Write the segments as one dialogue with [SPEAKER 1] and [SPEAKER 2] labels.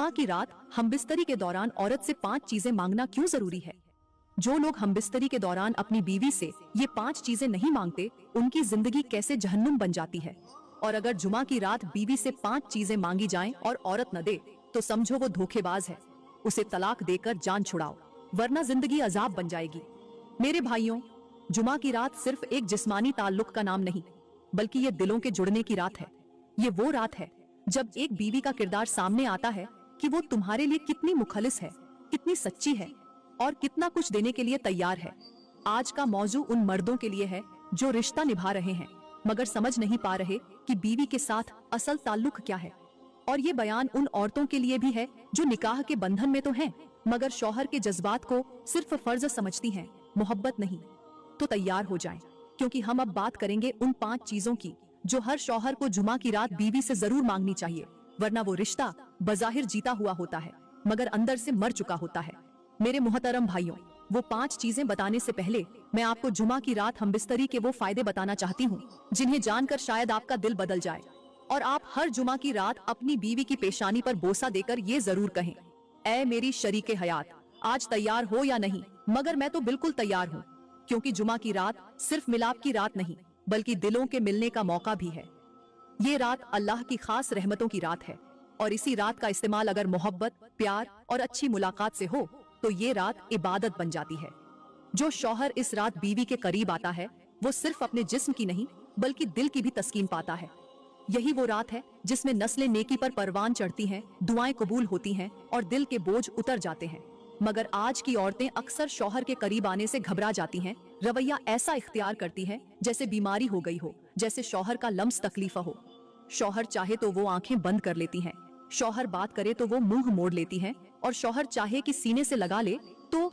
[SPEAKER 1] जुमा की रात हमबिस्तरी के दौरान औरत से 5 चीजें मांगना क्यों जरूरी है? जो लोग हमबिस्तरी के दौरान अपनी बीवी से ये 5 चीजें नहीं मांगते, उनकी जिंदगी कैसे जहन्नुम बन जाती है। और अगर जुमा की रात बीवी से 5 चीजें मांगी जाएं और औरत न दे, तो समझो वो धोखेबाज है। उसे तलाक देकर जान छुड़ाओ, वरना जिंदगी अजाब बन जाएगी। मेरे भाइयों, जुमा की रात सिर्फ एक जिस्मानी ताल्लुक का नाम नहीं, बल्कि ये दिलों के जुड़ने की रात है। ये वो रात है जब एक बीवी का किरदार सामने आता है कि वो तुम्हारे लिए कितनी मुखलिस है, कितनी सच्ची है और कितना कुछ देने के लिए तैयार है। आज का मौजू उन मर्दों के लिए है जो रिश्ता निभा रहे हैं मगर समझ नहीं पा रहे कि बीवी के साथ असल ताल्लुक क्या है। और ये बयान उन औरतों के लिए भी है जो निकाह के बंधन में तो हैं, मगर शौहर के जज्बात को सिर्फ फर्ज समझती हैं, मोहब्बत नहीं। तो तैयार हो जाएं, क्योंकि हम अब बात करेंगे उन 5 चीजों की जो हर शौहर को जुमा की रात बीवी से जरूर मांगनी चाहिए, वरना वो रिश्ता बज़ाहिर जीता हुआ होता है मगर अंदर से मर चुका होता है। मेरे मुहतरम भाइयों, वो 5 चीजें बताने से पहले मैं आपको जुमा की रात हमबिस्तरी के वो फायदे बताना चाहती हूँ जिन्हें जानकर शायद आपका दिल बदल जाए और आप हर जुमा की रात अपनी बीवी की पेशानी पर बोसा देकर ये जरूर कहें, ऐ मेरी शरीके हयात, आज तैयार हो या नहीं? मगर मैं तो बिल्कुल तैयार हूँ, क्योंकि जुमा की रात सिर्फ मिलाप की रात नहीं बल्कि दिलों के मिलने का मौका भी है। ये रात अल्लाह की खास रहमतों की रात है और इसी रात का इस्तेमाल अगर मोहब्बत, प्यार और अच्छी मुलाकात से हो तो ये रात इबादत बन जाती है। जो शौहर इस रात बीवी के करीब आता है वो सिर्फ अपने जिस्म की नहीं बल्कि दिल की भी तस्कीन पाता है। यही वो रात है जिसमें नस्लें नेकी पर परवान चढ़ती हैं, दुआएं कबूल होती हैं और दिल के बोझ उतर जाते हैं। मगर आज की औरतें अक्सर शौहर के करीब आने से घबरा जाती हैं, रवैया ऐसा इख्तियार करती हैं जैसे बीमारी हो गई हो, जैसे शौहर का लम्स तकलीफा हो। शौहर चाहे तो वो आंखें बंद कर लेती हैं, शौहर बात करे तो वो मुंह मोड़ लेती हैं और शौहर चाहे कि सीने से लगा ले तो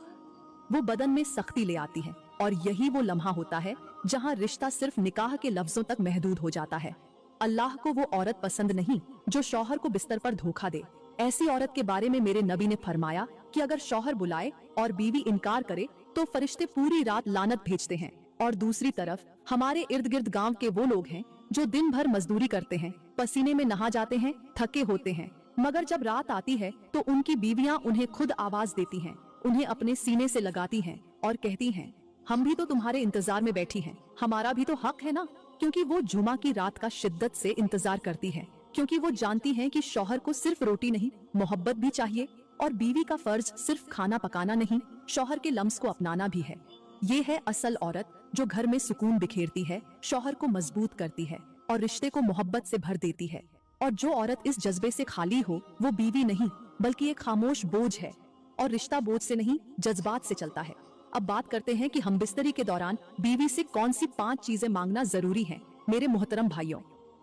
[SPEAKER 1] वो बदन में सख्ती ले आती है। और यही वो लम्हा होता है जहां रिश्ता सिर्फ निकाह के लफ्जों तक महदूद हो जाता है। अल्लाह को वो औरत पसंद नहीं जो शौहर को बिस्तर पर धोखा दे। ऐसी औरत के बारे में मेरे नबी ने फरमाया कि अगर शौहर बुलाए और बीवी इनकार करे तो फरिश्ते पूरी रात लानत भेजते हैं। और दूसरी तरफ हमारे इर्द गिर्द गांव के वो लोग हैं जो दिन भर मजदूरी करते हैं, पसीने में नहा जाते हैं, थके होते हैं, मगर जब रात आती है तो उनकी बीवियां उन्हें खुद आवाज देती हैं, उन्हें अपने सीने से लगाती हैं और कहती हैं, हम भी तो तुम्हारे इंतजार में बैठी हैं, हमारा भी तो हक है ना। क्योंकि वो जुमा की रात का शिद्दत से इंतजार करती है, क्योंकि वो जानती हैं कि शौहर को सिर्फ रोटी नहीं मोहब्बत भी चाहिए और बीवी का फर्ज सिर्फ खाना पकाना नहीं, शौहर के लम्स को अपनाना भी है। ये है असल औरत जो घर में सुकून बिखेरती है, शौहर को मजबूत करती है और रिश्ते को मोहब्बत से भर देती है। और जो औरत इस जज्बे से खाली हो वो बीवी नहीं बल्कि एक खामोश बोझ है, और रिश्ता बोझ से नहीं जज्बात से चलता है। अब बात करते हैं कि हमबिस्तरी के दौरान बीवी से कौन सी 5 चीजें मांगना जरूरी है। मेरे मोहतरम भाइयों,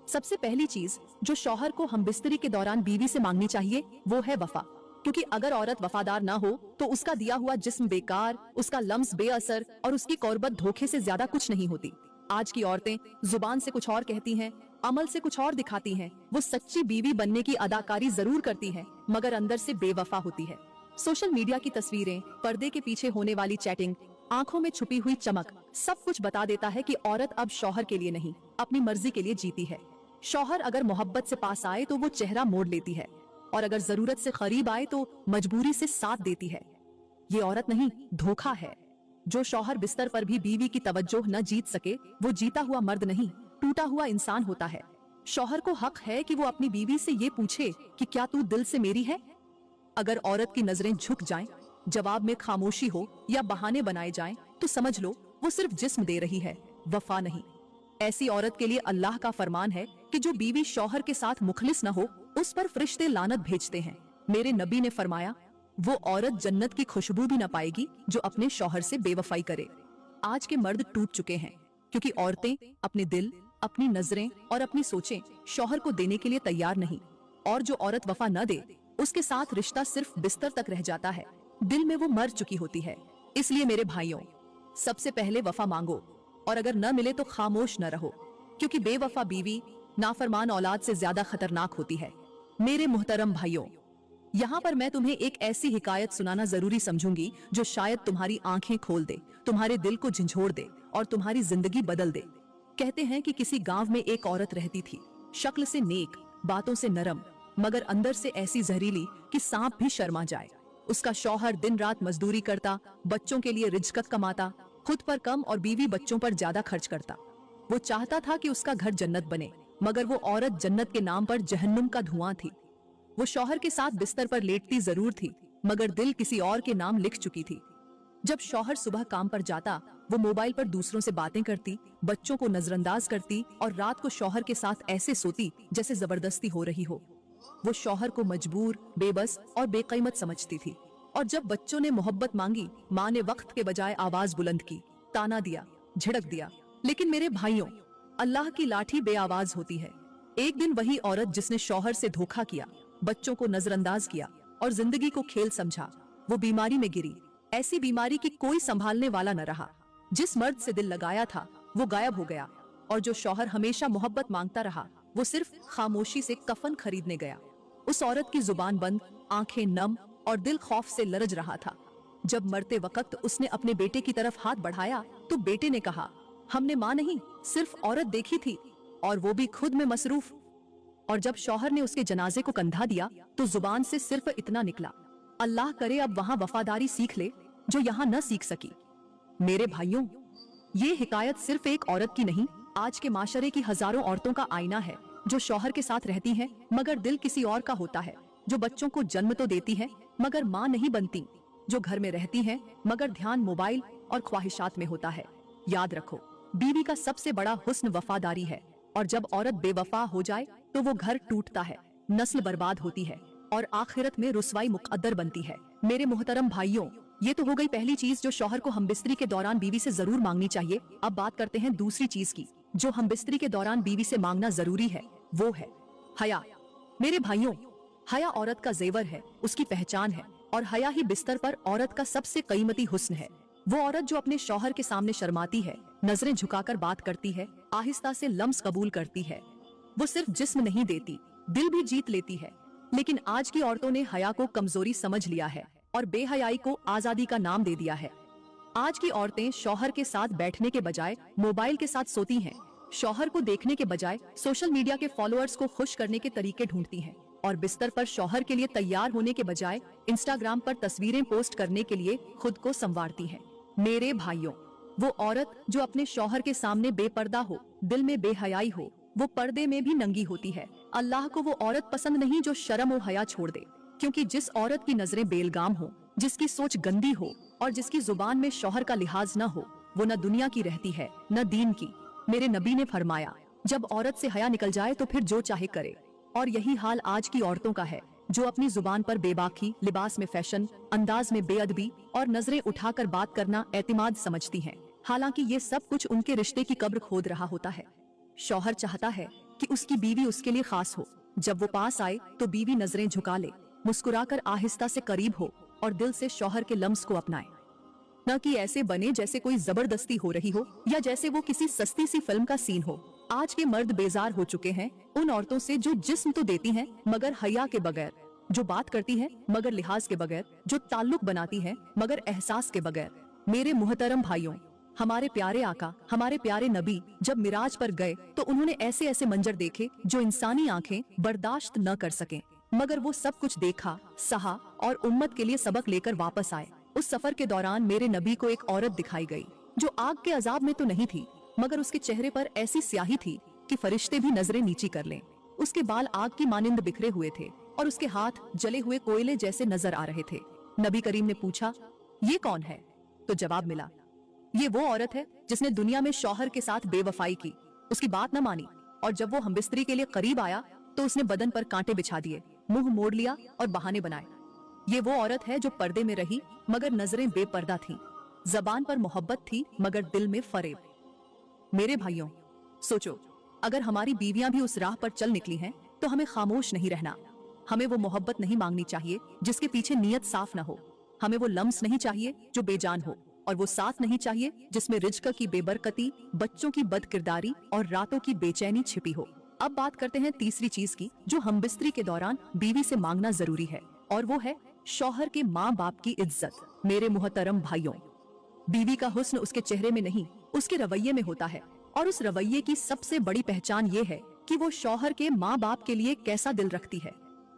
[SPEAKER 1] सबसे पहली चीज जो शौहर को हमबिस्तरी के दौरान बीवी से मांगनी चाहिए वो है वफा। क्योंकि अगर औरत वफादार ना हो तो उसका दिया हुआ जिस्म बेकार, उसका लम्स बेअसर और उसकी कुर्बत धोखे से ज्यादा कुछ नहीं होती। आज की औरतें जुबान से कुछ और कहती हैं, अमल से कुछ और दिखाती हैं। वो सच्ची बीवी बनने की अदाकारी जरूर करती हैं, मगर अंदर से बेवफा होती है। सोशल मीडिया की तस्वीरें, पर्दे के पीछे होने वाली चैटिंग, आंखों में छुपी हुई चमक, सब कुछ बता देता है कि औरत अब शौहर के लिए नहीं अपनी मर्जी के लिए जीती है। शौहर अगर मोहब्बत से पास आए तो वो चेहरा मोड़ लेती है और अगर जरूरत से करीब आए तो मजबूरी से साथ देती है। ये औरत नहीं, धोखा है। जो शौहर बिस्तर पर भी बीवी की तवज्जो न जीत सके वो जीता हुआ मर्द नहीं, टूटा हुआ इंसान होता है। शौहर को हक है कि वो अपनी बीवी से ये पूछे कि क्या तू दिल से मेरी है। अगर औरत की नजरें झुक जाएं, जवाब में खामोशी हो या बहाने बनाए जाएं, तो समझ लो वो सिर्फ जिस्म दे रही है, वफा नहीं। ऐसी औरत के लिए अल्लाह का फरमान है कि जो बीवी शौहर के साथ मुखलिस न हो उस पर फरिश्ते लानत भेजते हैं। मेरे नबी ने फरमाया, वो औरत जन्नत की खुशबू भी न पाएगी जो अपने शौहर से बेवफाई करे। आज के मर्द टूट चुके हैं क्योंकि औरतें अपने दिल, अपनी नजरें और अपनी सोचें शौहर को देने के लिए तैयार नहीं। और जो औरत वफा न दे उसके साथ रिश्ता सिर्फ बिस्तर तक रह जाता है, दिल में वो मर चुकी होती है। इसलिए मेरे भाइयों, सबसे पहले वफा मांगो और अगर न मिले तो खामोश न रहो, क्योंकि बेवफा बीवी नाफरमान औलाद से ज्यादा खतरनाक होती है। मेरे मुहतरम भाइयों, यहाँ पर मैं तुम्हें एक ऐसी हिकायत सुनाना जरूरी समझूंगी जो शायद तुम्हारी आंखें खोल दे, तुम्हारे दिल को झंझोड़ दे और तुम्हारी जिंदगी बदल दे। कहते हैं कि किसी गांव में एक औरत रहती थी, शक्ल से नेक, बातों से नरम, मगर अंदर से ऐसी जहरीली कि सांप भी शर्मा जाए। उसका शौहर दिन रात मजदूरी करता, बच्चों के लिए रिज़्क़ कमाता, खुद पर कम और बीवी बच्चों पर ज्यादा खर्च करता। वो चाहता था कि उसका घर जन्नत बने, मगर वो औरत जन्नत के नाम पर जहन्नुम का धुआं थी। वो शौहर के साथ बिस्तर पर लेटती जरूर थी, मगर दिल किसी और के नाम लिख चुकी थी। जब शौहर सुबह काम पर जाता, वो मोबाइल पर दूसरों से बातें करती, बच्चों को नजरअंदाज करती और रात को शौहर के साथ ऐसे सोती जैसे जबरदस्ती हो रही हो। वो शौहर को मजबूर, बेबस और बेकीमत समझती थी। और जब बच्चों ने मोहब्बत मांगी, माँ ने वक्त के बजाय आवाज बुलंद की, ताना दिया, झिड़क दिया। लेकिन मेरे भाइयों, अल्लाह की लाठी बेआवाज होती है। एक दिन वही औरत जिसने शौहर से धोखा किया, बच्चों को नजरअंदाज किया और जिंदगी को खेल समझा, वो बीमारी में गिरी। ऐसी बीमारी की कोई संभालने वाला न रहा। जिस मर्द से दिल लगाया था वो गायब हो गया, और जो शौहर हमेशा मोहब्बत मांगता रहा वो सिर्फ खामोशी से कफन खरीदने गया। उस औरत की जुबान बंद, आंखें नम और दिल खौफ से लरज रहा था। जब मरते वक्त उसने अपने बेटे की तरफ हाथ बढ़ाया तो बेटे ने कहा, हमने माँ नहीं सिर्फ औरत देखी थी, और वो भी खुद में मसरूफ। और जब शौहर ने उसके जनाजे को कंधा दिया तो जुबान से सिर्फ इतना निकला, अल्लाह करे अब वहाँ वफादारी सीख ले जो यहाँ न सीख सकी। मेरे भाइयों, ये हिकायत सिर्फ एक औरत की नहीं, आज के माशरे की हजारों औरतों का आईना है, जो शौहर के साथ रहती हैं मगर दिल किसी और का होता है, जो बच्चों को जन्म तो देती है मगर माँ नहीं बनती, जो घर में रहती हैं मगर ध्यान मोबाइल और ख्वाहिशात में होता है। याद रखो, बीवी का सबसे बड़ा हुस्न वफादारी है, और जब औरत बेवफा हो जाए तो वो घर टूटता है, नस्ल बर्बाद होती है और आखिरत में रुसवाई मुकद्दर बनती है। मेरे मोहतरम भाइयों, ये तो हो गई पहली चीज जो शौहर को हमबिस्तरी के दौरान बीवी से जरूर मांगनी चाहिए। अब बात करते हैं दूसरी चीज की, जो हमबिस्तरी के दौरान बीवी से मांगना जरूरी है, वो है हया। मेरे भाइयों, हया औरत का जेवर है, उसकी पहचान है, और हया ही बिस्तर पर औरत का सबसे कीमती हुस्न है। वो औरत जो अपने शौहर के सामने शर्माती है, नजरें झुकाकर बात करती है, आहिस्ता से लम्स कबूल करती है। वो सिर्फ जिस्म नहीं देती, दिल भी जीत लेती है। लेकिन आज की औरतों ने हया को कमजोरी समझ लिया है और बेहयाई को आजादी का नाम दे दिया है। आज की औरतें शौहर के साथ बैठने के बजाय मोबाइल के साथ सोती हैं, शौहर को देखने के बजाय सोशल मीडिया के फॉलोअर्स को खुश करने के तरीके ढूंढती हैं, और बिस्तर पर शौहर के लिए तैयार होने के बजाय इंस्टाग्राम पर तस्वीरें पोस्ट करने के लिए खुद को संवारती हैं। मेरे भाइयों, वो औरत जो अपने शौहर के सामने बेपर्दा हो, दिल में बेहयाई हो, वो पर्दे में भी नंगी होती है। अल्लाह को वो औरत पसंद नहीं जो शर्म और हया छोड़ दे, क्योंकि जिस औरत की नजरें बेलगाम हो, जिसकी सोच गंदी हो और जिसकी जुबान में शौहर का लिहाज न हो, वो न दुनिया की रहती है न दीन की। मेरे नबी ने फरमाया, जब औरत से हया निकल जाए तो फिर जो चाहे करे। और यही हाल आज की औरतों का है, जो अपनी जुबान पर बेबाकी, लिबास में फैशन, अंदाज में बेअदबी और नजरें उठाकर बात करना एतिमाद समझती हैं। हालांकि ये सब कुछ उनके रिश्ते की कब्र खोद रहा होता है। शौहर चाहता है कि उसकी बीवी उसके लिए खास हो। जब वो पास आए तो बीवी नजरें झुका ले, मुस्कुराकर आहिस्ता से करीब हो और दिल से शौहर के लम्स को अपनाए, न कि ऐसे बने जैसे कोई जबरदस्ती हो रही हो या जैसे वो किसी सस्ती सी फिल्म का सीन हो। आज के मर्द बेजार हो चुके हैं उन औरतों से जो जिस्म तो देती हैं मगर हया के बगैर, जो बात करती है मगर लिहाज के बगैर, जो ताल्लुक बनाती है मगर एहसास के बगैर। मेरे मुहतरम भाइयों, हमारे प्यारे आका, हमारे प्यारे नबी जब मिराज पर गए तो उन्होंने ऐसे ऐसे मंजर देखे जो इंसानी आंखें बर्दाश्त न कर सकें, मगर वो सब कुछ देखा, सहा और उम्मत के लिए सबक लेकर वापस आए। उस सफर के दौरान मेरे नबी को एक औरत दिखाई गई जो आग के अजाब में तो नहीं थी, मगर उसके चेहरे पर ऐसी स्याही थी कि फरिश्ते भी नजरें नीची कर लें। उसके बाल आग की मानिंद बिखरे हुए थे और उसके हाथ जले हुए कोयले जैसे नजर आ रहे थे। नबी करीम ने पूछा, ये कौन है? तो जवाब मिला, ये वो औरत है जिसने दुनिया में शौहर के साथ बेवफाई की, उसकी बात न मानी, और जब वो हमबिस्तरी के लिए करीब आया तो उसने बदन पर कांटे बिछा दिए, मुंह मोड़ लिया और बहाने बनाए। ये वो औरत है जो पर्दे में रही मगर नजरें बेपर्दा थीं, जबान पर मोहब्बत थी मगर दिल में फरेब। मेरे भाइयों, सोचो, अगर हमारी बीवियां भी उस राह पर चल निकली हैं तो हमें खामोश नहीं रहना। हमें वो मोहब्बत नहीं मांगनी चाहिए जिसके पीछे नीयत साफ न हो। हमें वो लम्स नहीं चाहिए जो बेजान हो, और वो साथ नहीं चाहिए जिसमें रिज्क की बेबरकती, बच्चों की बदकिरदारी और रातों की बेचैनी छिपी हो। अब बात करते हैं तीसरी चीज की जो हमबिस्तरी के दौरान बीवी से मांगना जरूरी है, और वो है शौहर के माँ बाप की इज्जत। मेरे मुहतरम भाइयों, बीवी का हुस्न उसके चेहरे में नहीं, उसके रवैये में होता है, और उस रवैये की सबसे बड़ी पहचान ये है कि वो शौहर के माँ बाप के लिए कैसा दिल रखती है।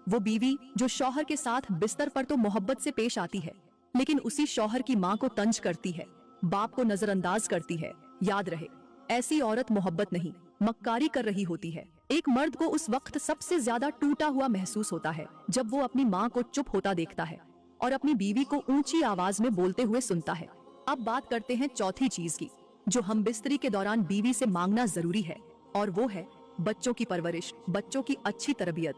[SPEAKER 1] वो बीवी जो शौहर के साथ बिस्तर पर तो मोहब्बत से पेश आती है, लेकिन उसी शौहर की माँ को तंज करती है, बाप को नजरअंदाज करती है। याद रहे, ऐसी औरत मोहब्बत नहीं, मक्कारी कर रही होती है। एक मर्द को उस वक्त सबसे ज्यादा टूटा हुआ महसूस होता है जब वो अपनी माँ को चुप होता देखता है और अपनी बीवी को ऊंची आवाज में बोलते हुए सुनता है। अब बात करते हैं चौथी चीज की, जो हम बिस्तरी के दौरान बीवी से मांगना जरूरी है, और वो है बच्चों की परवरिश, बच्चों की अच्छी तरबियत।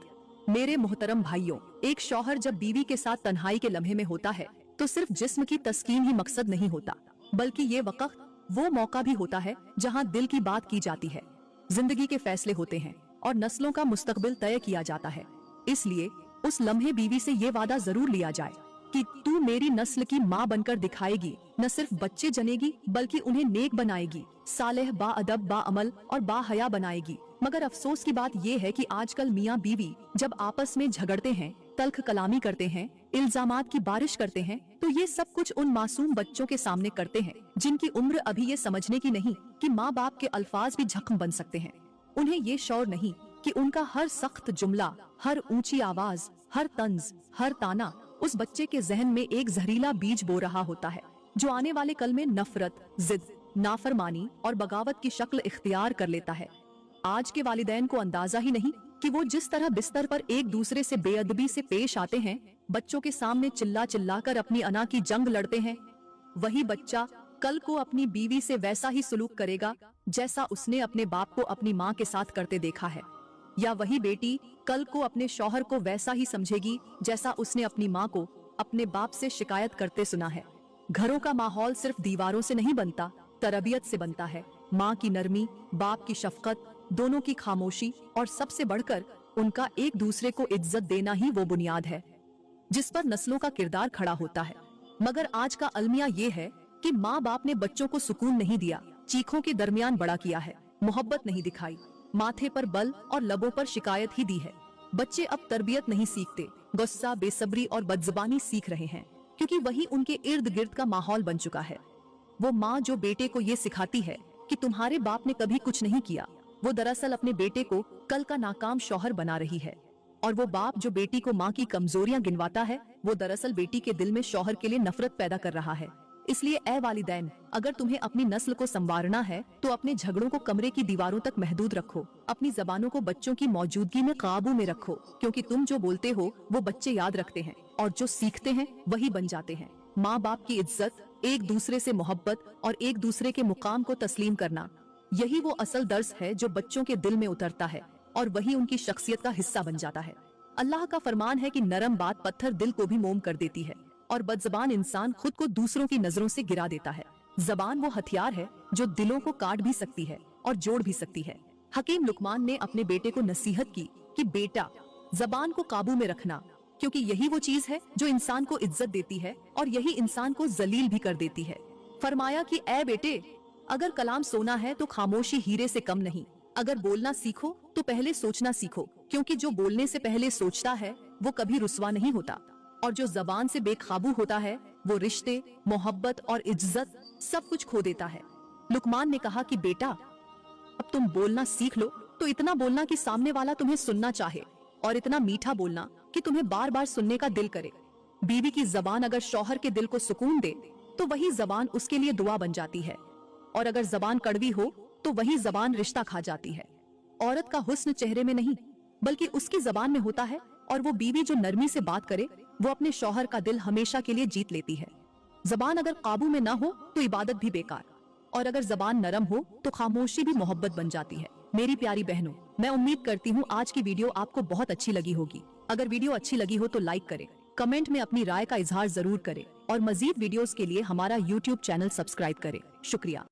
[SPEAKER 1] मेरे मोहतरम भाइयों, एक शौहर जब बीवी के साथ तन्हाई के लम्हे में होता है तो सिर्फ जिस्म की तस्कीन ही मकसद नहीं होता, बल्कि ये वक्त वो मौका भी होता है जहाँ दिल की बात की जाती है, जिंदगी के फैसले होते हैं और नस्लों का मुस्तकबिल तय किया जाता है। इसलिए उस लम्हे बीवी से ये वादा जरूर लिया जाए कि तू मेरी नस्ल की माँ बनकर दिखाएगी, न सिर्फ बच्चे जनेगी बल्कि उन्हें नेक बनाएगी, सालेह, बाअदब, बाअमल और बाहया बनाएगी। मगर अफसोस की बात ये है कि आजकल मियाँ बीवी जब आपस में झगड़ते हैं, तल्ख कलामी करते हैं, इल्जामात की बारिश करते हैं, तो ये सब कुछ उन मासूम बच्चों के सामने करते हैं जिनकी उम्र अभी ये समझने की नहीं कि माँ बाप के अल्फाज भी जख्म बन सकते हैं। उन्हें ये शौर नहीं कि उनका हर सख्त जुमला, हर ऊंची आवाज, हर तंज, हर ताना उस बच्चे के जहन में एक जहरीला बीज बो रहा होता है, जो आने वाले कल में नफरत, जिद, नाफरमानी और बगावत की शक्ल इख्तियार कर लेता है। आज के वालिदैन को अंदाजा ही नहीं कि वो जिस तरह बिस्तर पर एक दूसरे से बेअदबी से पेश आते हैं, बच्चों के सामने चिल्ला चिल्ला कर अपनी अना की जंग लड़ते हैं, वही बच्चा कल को अपनी बीवी से वैसा ही सलूक करेगा जैसा उसने अपने बाप को अपनी माँ के साथ करते देखा है, या वही बेटी कल को अपने शौहर को वैसा ही समझेगी जैसा उसने अपनी माँ को अपने बाप से शिकायत करते सुना है। घरों का माहौल सिर्फ दीवारों से नहीं बनता, तरबियत से बनता है। माँ की नरमी, बाप की शफकत, दोनों की खामोशी और सबसे बढ़कर उनका एक दूसरे को इज्जत देना ही वो बुनियाद है जिस पर नस्लों का किरदार खड़ा होता है। मगर आज का अलमिया ये है कि माँ बाप ने बच्चों को सुकून नहीं दिया, चीखों के दरमियान बड़ा किया है, मोहब्बत नहीं दिखाई, माथे पर बल और लबों पर शिकायत ही दी है। बच्चे अब तरबियत नहीं सीखते, गुस्सा, बेसब्री और बदजुबानी सीख रहे हैं, क्योंकि वही उनके इर्द गिर्द का माहौल बन चुका है। वो माँ जो बेटे को ये सिखाती है कि तुम्हारे बाप ने कभी कुछ नहीं किया, वो दरअसल अपने बेटे को कल का नाकाम शौहर बना रही है। और वो बाप जो बेटी को माँ की कमजोरियां गिनवाता है, वो दरअसल बेटी के दिल में शौहर के लिए नफरत पैदा कर रहा है। इसलिए ए वालिदैन, अगर तुम्हें अपनी नस्ल को संवारना है तो अपने झगड़ों को कमरे की दीवारों तक महदूद रखो, अपनी जबानों को बच्चों की मौजूदगी में काबू में रखो, क्योंकि तुम जो बोलते हो वो बच्चे याद रखते हैं और जो सीखते हैं वही बन जाते हैं। माँ बाप की इज्जत, एक दूसरे से मोहब्बत और एक दूसरे के मुकाम को तस्लीम करना, यही वो असल दर्स है जो बच्चों के दिल में उतरता है और वही उनकी शख्सियत का हिस्सा बन जाता है। अल्लाह का फरमान है कि नरम बात पत्थर दिल को भी मोम कर देती है और बदजबान इंसान खुद को दूसरों की नजरों से गिरा देता है। जबान वो हथियार है जो दिलों को काट भी सकती है और जोड़ भी सकती है। हकीम लुकमान ने अपने बेटे को नसीहत की कि बेटा, जबान को काबू में रखना, क्योंकि यही वो चीज है जो इंसान को इज्जत देती है और यही इंसान को जलील भी कर देती है। फरमाया कि ए बेटे, अगर कलाम सोना है तो खामोशी हीरे से कम नहीं। अगर बोलना सीखो तो पहले सोचना सीखो, क्योंकि जो बोलने से पहले सोचता है वो कभी रुस्वा नहीं होता, और जो जबान से बेकाबू होता है वो रिश्ते, मोहब्बत और इज्जत सब कुछ खो देता है। लुकमान ने कहा कि बेटा, अब तुम बोलना सीख लो, तो इतना बोलना कि सामने वाला तुम्हें सुनना चाहे, और इतना मीठा बोलना कि तुम्हें बार बार सुनने का दिल करे। बीवी की जबान अगर शौहर के दिल को सुकून दे तो वही जबान उसके लिए दुआ बन जाती है, और अगर जबान कड़वी हो तो वही जबान रिश्ता खा जाती है। औरत का हुस्न चेहरे में नहीं बल्कि उसकी जबान में होता है, और वो बीवी जो नरमी से बात करे वो अपने शौहर का दिल हमेशा के लिए जीत लेती है। जबान अगर काबू में ना हो तो इबादत भी बेकार, और अगर जबान नरम हो तो खामोशी भी मोहब्बत बन जाती है। मेरी प्यारी बहनों, मैं उम्मीद करती हूँ आज की वीडियो आपको बहुत अच्छी लगी होगी। अगर वीडियो अच्छी लगी हो तो लाइक करें, कमेंट में अपनी राय का इजहार जरूर करें और मजीद वीडियोस के लिए हमारा YouTube चैनल सब्सक्राइब करें। शुक्रिया।